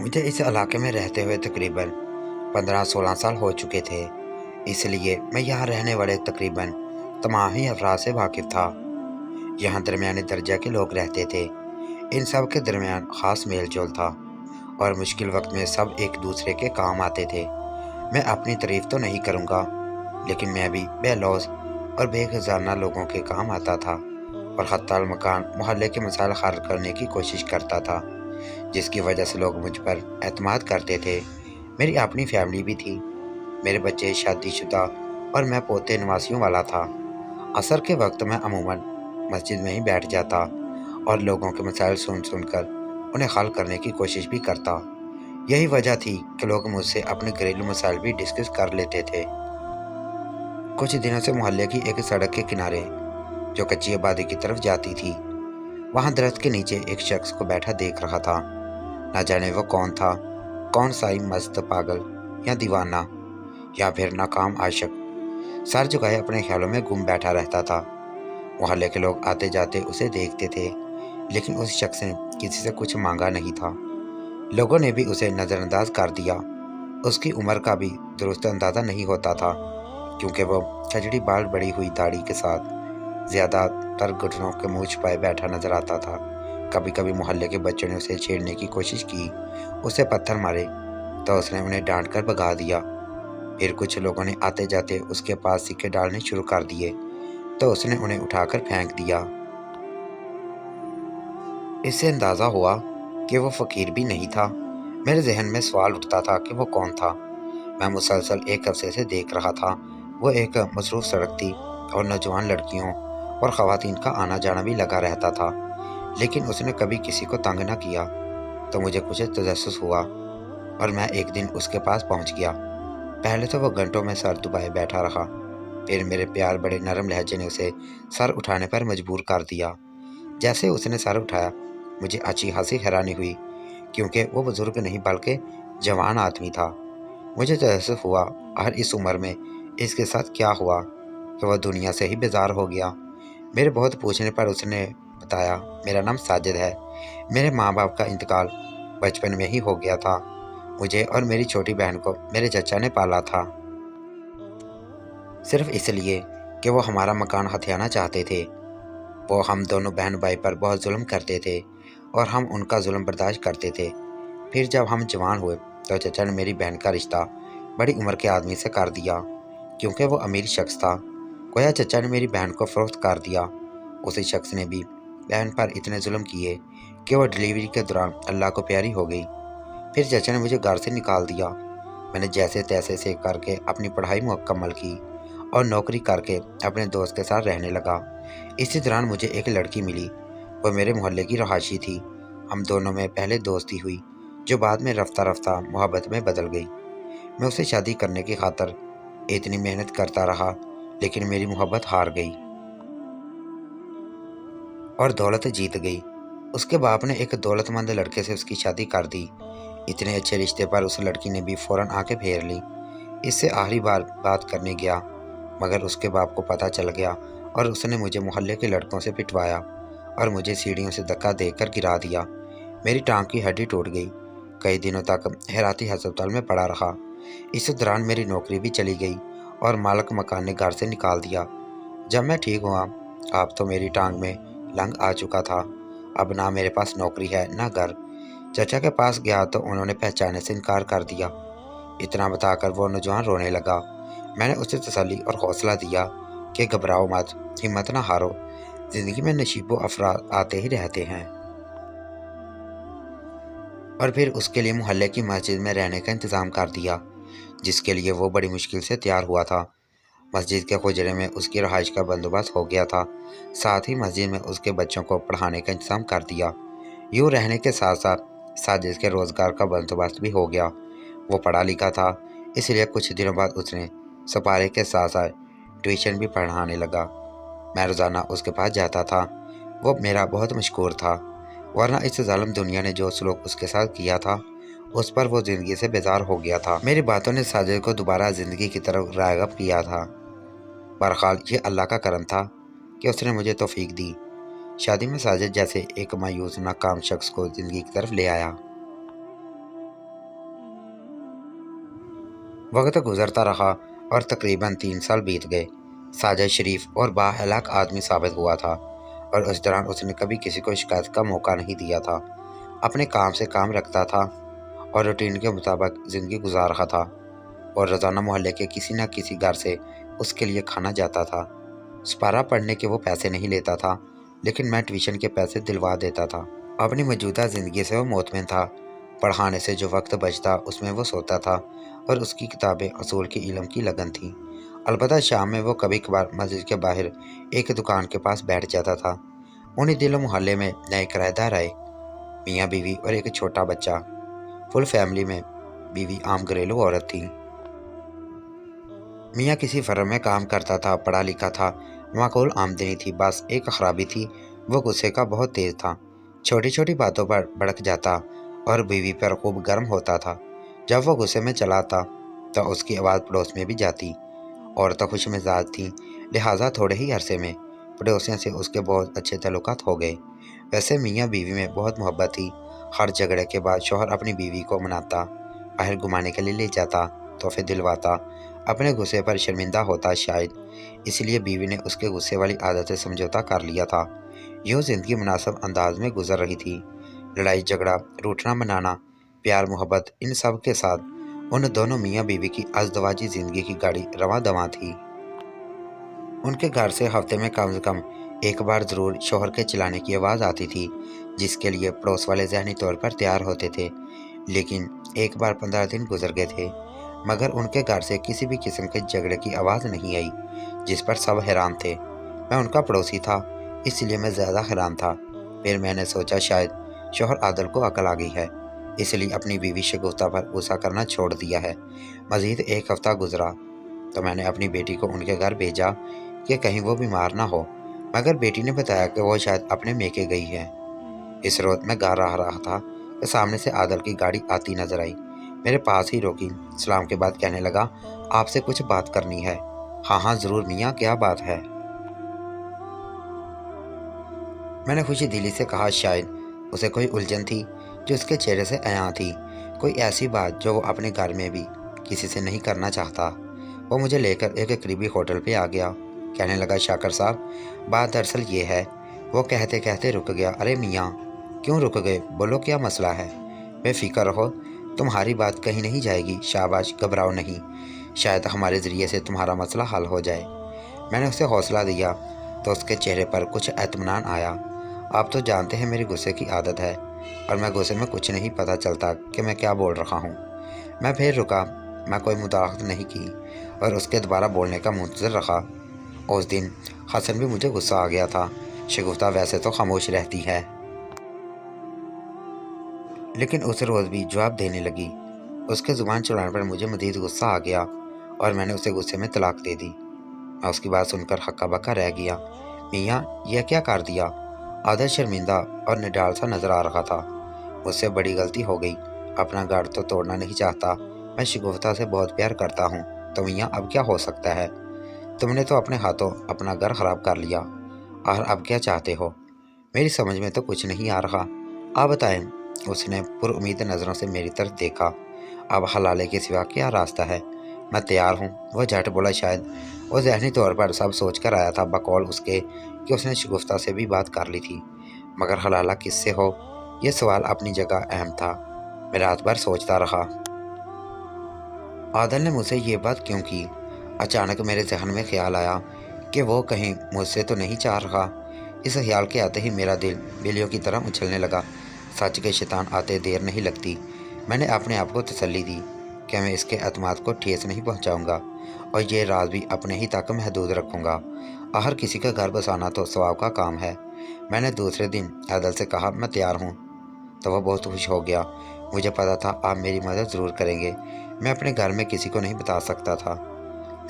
मुझे इस इलाके में रहते हुए तकरीबन 15-16 साल हो चुके थे, इसलिए मैं यहाँ रहने वाले तकरीबन तमाम ही अफराद से वाकिफ़ था। यहाँ दरमियाने दर्जा के लोग रहते थे। इन सब के दरमियान ख़ास मेल जोल था और मुश्किल वक्त में सब एक दूसरे के काम आते थे। मैं अपनी तारीफ़ तो नहीं करूँगा, लेकिन मैं भी बेलौस और बेखजाना लोगों के काम आता था और हत्ता मकान मोहल्ले के मसाइल हल करने की कोशिश करता था, जिसकी वजह से लोग मुझ पर एतमाद करते थे। मेरी अपनी फैमिली भी थी, मेरे बच्चे शादीशुदा और मैं पोते नवासियों वाला था। असर के वक्त मैं अमूमन मस्जिद में ही बैठ जाता और लोगों के मसाइल सुनकर उन्हें हल करने की कोशिश भी करता। यही वजह थी कि लोग मुझसे अपने घरेलू मसाइल भी डिस्कस कर लेते थे। कुछ दिनों से मोहल्ले की एक सड़क के किनारे, जो कच्ची आबादी की तरफ जाती थी, वहाँ दरख्त के नीचे एक शख्स को बैठा देख रहा था। ना जाने वो कौन था, कौन सा ही मस्त पागल या दीवाना या फिर नाकाम आशिक, सर झुकाए अपने ख्यालों में गुम बैठा रहता था। मोहल्ले के लोग आते जाते उसे देखते थे, लेकिन उस शख्स ने किसी से कुछ मांगा नहीं था। लोगों ने भी उसे नज़रअंदाज कर दिया। उसकी उम्र का भी दुरुस्त अंदाज़ा नहीं होता था, क्योंकि वो छजड़ी बाल बड़ी हुई दाढ़ी के साथ ज़्यादातर घुटनों के मुँह छुपाए बैठा नजर आता था। कभी कभी मोहल्ले के बच्चों ने उसे छेड़ने की कोशिश की, उसे पत्थर मारे तो उसने उन्हें डांट कर भगा दिया। फिर कुछ लोगों ने आते जाते उसके पास सिक्के डालने शुरू कर दिए तो उसने उन्हें उठाकर फेंक दिया। इससे अंदाज़ा हुआ कि वो फ़कीर भी नहीं था। मेरे जहन में सवाल उठता था कि वो कौन था। मैं मुसलसल एक अरसे से देख रहा था। वो एक मसरूफ़ सड़क थी और नौजवान लड़कियों और ख़वातीन का आना जाना भी लगा रहता था, लेकिन उसने कभी किसी को तंग न किया। तो मुझे कुछ तजस्सुस हुआ और मैं एक दिन उसके पास पहुंच गया। पहले तो वो घंटों में सर दुबाए बैठा रहा, फिर मेरे प्यार बड़े नरम लहजे ने उसे सर उठाने पर मजबूर कर दिया। जैसे उसने सर उठाया, मुझे अच्छी खासी हैरानी हुई, क्योंकि वो बुजुर्ग नहीं बल्कि जवान आदमी था। मुझे तहस्सुस हुआ हर इस उम्र में इसके साथ क्या हुआ कि वह दुनिया से ही बेजार हो गया। मेरे बहुत पूछने पर उसने बताया, मेरा नाम साजिद है। मेरे माँ बाप का इंतकाल बचपन में ही हो गया था। मुझे और मेरी छोटी बहन को मेरे चचा ने पाला था, सिर्फ इसलिए कि वो हमारा मकान हथियाना चाहते थे। वो हम दोनों बहन भाई पर बहुत जुल्म करते थे और हम उनका जुल्म बर्दाश्त करते थे। फिर जब हम जवान हुए तो चचा ने मेरी बहन का रिश्ता बड़ी उम्र के आदमी से कर दिया, क्योंकि वो अमीर शख्स था। गोया चचा ने मेरी बहन को फ़रोख्त कर दिया। उसी शख्स ने भी बहन पर इतने जुल्म किए कि वो डिलीवरी के दौरान अल्लाह को प्यारी हो गई। फिर चचा ने मुझे घर से निकाल दिया। मैंने जैसे तैसे से करके अपनी पढ़ाई मुकम्मल की और नौकरी करके अपने दोस्त के साथ रहने लगा। इसी दौरान मुझे एक लड़की मिली। वो मेरे मोहल्ले की रहायशी थी। हम दोनों में पहले दोस्ती हुई, जो बाद में रफ्ता रफ्ता मोहब्बत में बदल गई। मैं उसे शादी करने की खातर इतनी मेहनत करता रहा, लेकिन मेरी मोहब्बत हार गई और दौलत जीत गई। उसके बाप ने एक दौलतमंद लड़के से उसकी शादी कर दी। इतने अच्छे रिश्ते पर उस लड़की ने भी फ़ौरन आके फेर ली। इससे आखिरी बार बात करने गया, मगर उसके बाप को पता चल गया और उसने मुझे मोहल्ले के लड़कों से पिटवाया और मुझे सीढ़ियों से धक्का देकर गिरा दिया। मेरी टांग की हड्डी टूट गई। कई दिनों तक हेराती अस्पताल में पड़ा रहा। इस दौरान मेरी नौकरी भी चली गई और मालिक मकान ने घर से निकाल दिया। जब मैं ठीक हुआ, अब तो मेरी टांग में लंग आ चुका था। अब ना मेरे पास नौकरी है ना घर। चचा के पास गया तो उन्होंने पहचाने से इनकार कर दिया। इतना बताकर वो नौजवान रोने लगा। मैंने उसे तसल्ली और हौसला दिया कि घबराओ मत, हिम्मत ना हारो, ज़िंदगी में नसीबो अफराद आते ही रहते हैं। और फिर उसके लिए मोहल्ले की मस्जिद में रहने का इंतज़ाम कर दिया, जिसके लिए वो बड़ी मुश्किल से तैयार हुआ था। मस्जिद के हुजरे में उसकी रहाइश का बंदोबस्त हो गया था। साथ ही मस्जिद में उसके बच्चों को पढ़ाने का इंतज़ाम कर दिया। यूँ रहने के साथ साथ साजिद के रोज़गार का बंदोबस्त भी हो गया। वो पढ़ा लिखा था, इसलिए कुछ दिनों बाद उसने सपारे के साथ साथ ट्यूशन भी पढ़ाने लगा। मैं रोज़ाना उसके पास जाता था। वो मेरा बहुत मशहूर था, वरना इस जालिम दुनिया ने जो सलूक उसके साथ किया था, उस पर वो ज़िंदगी से बेजार हो गया था। मेरी बातों ने साजिद को दोबारा ज़िंदगी की तरफ राग़िब किया था। बहरहाल ये अल्लाह का करम था कि उसने मुझे तौफीक दी। शादी में साजिद जैसे एक मायूस नाकाम शख्स को ज़िंदगी की तरफ ले आया। वक्त गुजरता रहा और तकरीबन 3 साल बीत गए। साजिद शरीफ और बाअखलाक आदमी साबित हुआ था और उस दौरान उसने कभी किसी को शिकायत का मौका नहीं दिया था। अपने काम से काम रखता था और रूटीन के मुताबिक ज़िंदगी गुजार रहा था और रोज़ाना मोहल्ले के किसी न किसी घर से उसके लिए खाना जाता था। सपारा पढ़ने के वो पैसे नहीं लेता था, लेकिन मैं ट्यूशन के पैसे दिलवा देता था। अपनी मौजूदा ज़िंदगी से वो मुतमिन था। पढ़ाने से जो वक्त बचता उसमें वो सोता था और उसकी किताबें असूल के इल्म की लगन थी। अलबत्ता शाम में वो कभी कभार मस्जिद के बाहर एक दुकान के पास बैठ जाता था। उन्हीं दिनों मोहल्ले में नए किराएदार आए, मियाँ बीवी और एक छोटा बच्चा। फुल फैमिली में बीवी आम घरेलू औरत थी। मियाँ किसी फर्म में काम करता था, पढ़ा लिखा था, माकूल आमदनी थी। बस एक खराबी थी, वो गुस्से का बहुत तेज था। छोटी छोटी बातों पर भड़क जाता और बीवी पर खूब गर्म होता था। जब वो गुस्से में चला था तो उसकी आवाज़ पड़ोस में भी जाती। औरतें खुश मिजाज थीं, लिहाजा थोड़े ही अरसे में पड़ोसियों से उसके बहुत अच्छे ताल्लुकात हो गए। वैसे मियाँ बीवी में बहुत मोहब्बत थी। हर झगड़े के बाद शौहर अपनी बीवी को मनाता, बाहर घुमाने के लिए ले जाता, तोहफे दिलवाता। अपने गुस्से पर शर्मिंदा होता, शायद इसलिए बीवी ने उसके गुस्से वाली आदत से समझौता कर लिया था। यूँ ज़िंदगी मुनासिब अंदाज में गुजर रही थी। लड़ाई झगड़ा, रूठना मनाना, प्यार मोहब्बत, इन सब के साथ उन दोनों मियाँ बीवी की अज़दवाजी ज़िंदगी की गाड़ी रवां दवां थी। उनके घर से हफ्ते में कम से कम एक बार ज़रूर शौहर के चिल्लाने की आवाज़ आती थी, जिसके लिए पड़ोस वाले ज़हनी तौर पर तैयार होते थे। लेकिन एक बार 15 दिन गुजर गए थे, मगर उनके घर से किसी भी किस्म के झगड़े की आवाज़ नहीं आई, जिस पर सब हैरान थे। मैं उनका पड़ोसी था, इसलिए मैं ज़्यादा हैरान था। फिर मैंने सोचा शायद शौहर आदल को अकल आ गई है, इसलिए अपनी बीवी शगुफ्ता पर गुस्सा करना छोड़ दिया है। मज़ीद एक हफ़्ता गुजरा तो मैंने अपनी बेटी को उनके घर भेजा कि कहीं वो बीमार ना हो, मगर बेटी ने बताया कि वो शायद अपने मेके गई है। इस रोज मैं घर आ रहा था कि सामने से आदल की गाड़ी आती नजर आई। मेरे पास ही रोकी, सलाम के बाद कहने लगा, आपसे कुछ बात करनी है। हाँ हाँ ज़रूर मियाँ, क्या बात है? मैंने खुशी दिली से कहा। शायद उसे कोई उलझन थी जो उसके चेहरे से अयां थी, कोई ऐसी बात जो वो अपने घर में भी किसी से नहीं करना चाहता। वो मुझे लेकर एक करीबी होटल पे आ गया। कहने लगा, शाकर साहब, बात दरअसल ये है। वो कहते कहते रुक गया। अरे मियाँ, क्यों रुक गए? बोलो, क्या मसला है? बेफिक्र रहो, तुम्हारी बात कहीं नहीं जाएगी। शाबाश, घबराओ नहीं, शायद हमारे ज़रिए से तुम्हारा मसला हल हो जाए। मैंने उसे हौसला दिया तो उसके चेहरे पर कुछ एतमानान आया। आप तो जानते हैं मेरी गुस्से की आदत है और मैं गुस्से में कुछ नहीं पता चलता कि मैं क्या बोल रहा हूँ। मैं फिर रुका, मैं कोई मुदाखलत नहीं की और उसके दोबारा बोलने का मुंतज़िर रहा। उस दिन हसन भी मुझे गुस्सा आ गया था। शगुफ्ता वैसे तो खामोश रहती है, लेकिन उस रोज़ भी जवाब देने लगी। उसके ज़ुबान चलाने पर मुझे मज़ीद गुस्सा आ गया और मैंने उसे गुस्से में तलाक दे दी। मैं उसकी बात सुनकर हक्का बक्का रह गया। मियाँ, यह क्या कर दिया? आदर शर्मिंदा और निडाल सा नज़र आ रहा था। मुझसे बड़ी गलती हो गई, अपना गाड़ तो तोड़ना नहीं चाहता। मैं शगुफ्ता से बहुत प्यार करता हूँ, तो मियाँ अब क्या हो सकता है? तुमने तो अपने हाथों अपना घर ख़राब कर लिया, और अब क्या चाहते हो? मेरी समझ में तो कुछ नहीं आ रहा। आप बताएं। उसने पुरउम्मीद नज़रों से मेरी तरफ देखा। अब हलाले के सिवा क्या रास्ता है? मैं तैयार हूँ, वह झट बोला। शायद वो ज़हनी तौर पर सब सोच कर आया था, बकौल उसके कि उसने शगुफ्ता से भी बात कर ली थी। मगर हलाला किससे हो, यह सवाल अपनी जगह अहम था। मैं रात भर सोचता रहा, आदल ने मुझसे ये बात क्यों की? अचानक मेरे जहन में ख्याल आया कि वो कहीं मुझसे तो नहीं चाह रहा। इस ख्याल के आते ही मेरा दिल बिल्लियों की तरह उछलने लगा। सच के शैतान आते देर नहीं लगती। मैंने अपने आप को तसल्ली दी कि मैं इसके एतमाद को ठेस नहीं पहुंचाऊंगा और ये राज भी अपने ही तक महदूद रखूंगा। हर किसी का घर बसाना तो सवाब का काम है। मैंने दूसरे दिन आदल से कहा, मैं तैयार हूँ। तो वह बहुत खुश हो गया। मुझे पता था आप मेरी मदद ज़रूर करेंगे। मैं अपने घर में किसी को नहीं बता सकता था।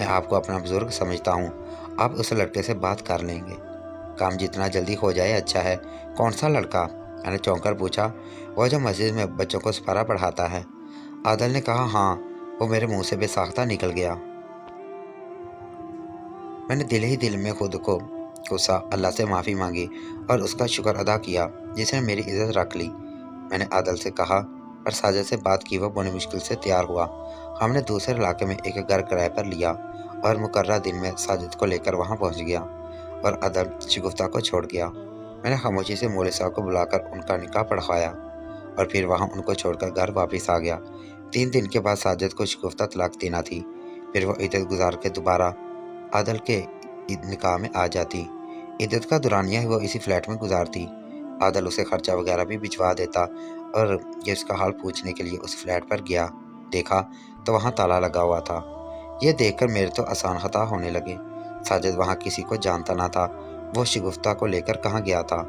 मैं आपको अपना बुजुर्ग समझता हूँ, आप उस लड़के से बात कर लेंगे। काम जितना जल्दी हो जाए अच्छा है। कौन सा लड़का? मैंने चौंक कर पूछा। वह जो मस्जिद में बच्चों को सपारा पढ़ाता है। आदल ने कहा, हाँ। वो मेरे मुंह से बेसाख्ता निकल गया। मैंने दिल ही दिल में खुद को गुस्सा अल्लाह से माफ़ी मांगी और उसका शुक्र अदा किया जिसने मेरी इज्जत रख ली। मैंने आदल से कहा, पर साजिद से बात की। वह बड़ी मुश्किल से तैयार हुआ। ہم نے دوسرے علاقے میں ایک گھر کرائے پر لیا اور مقررہ دن میں ساجد کو لے کر وہاں پہنچ گیا اور عدل شگفتہ کو چھوڑ گیا۔ میں نے خاموشی سے مولوی صاحب کو بلا کر ان کا نکاح پڑھوایا اور پھر وہاں ان کو چھوڑ کر گھر واپس آ گیا۔ 3 دن کے بعد ساجد کو شگفتہ طلاق دینا تھی، پھر وہ عدت گزار کے دوبارہ عدل کے نکاح میں آ جاتی۔ عدت کا دورانیہ وہ اسی فلیٹ میں گزارتی۔ عادل اسے خرچہ وغیرہ بھی بھجوا دیتا اور یہ اس کا حال پوچھنے کے لیے اس فلیٹ پر گیا، دیکھا تو وہاں تالا لگا ہوا تھا۔ یہ دیکھ کر میرے تو آسان خطا ہونے لگے۔ ساجد وہاں کسی کو جانتا نہ تھا، وہ شگفتہ کو لے کر کہاں گیا تھا۔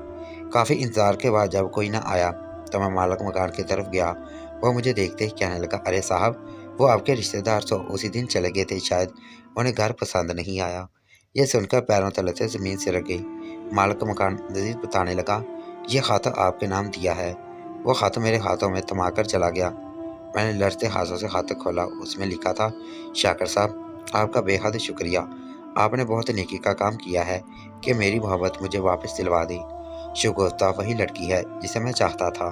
کافی انتظار کے بعد جب کوئی نہ آیا تو میں مالک مکان کی طرف گیا۔ وہ مجھے دیکھتے ہی کہنے لگا، ارے صاحب، وہ آپ کے رشتہ دار تو اسی دن چلے گئے تھے، شاید انہیں گھر پسند نہیں آیا۔ یہ سن کر پیروں تلے سے زمین سرک گئی۔ مالک مکان مزید بتانے لگا، یہ خط آپ کے نام دیا ہے۔ وہ خط میرے ہاتھوں میں تھما کر چلا گیا۔ میں نے لرزتے ہاتھوں سے خط کھولا، اس میں لکھا تھا، شاکر صاحب، آپ کا بے حد شکریہ، آپ نے بہت نیکی کا کام کیا ہے کہ میری محبت مجھے واپس دلوا دی۔ شگفتہ وہی لڑکی ہے جسے میں چاہتا تھا۔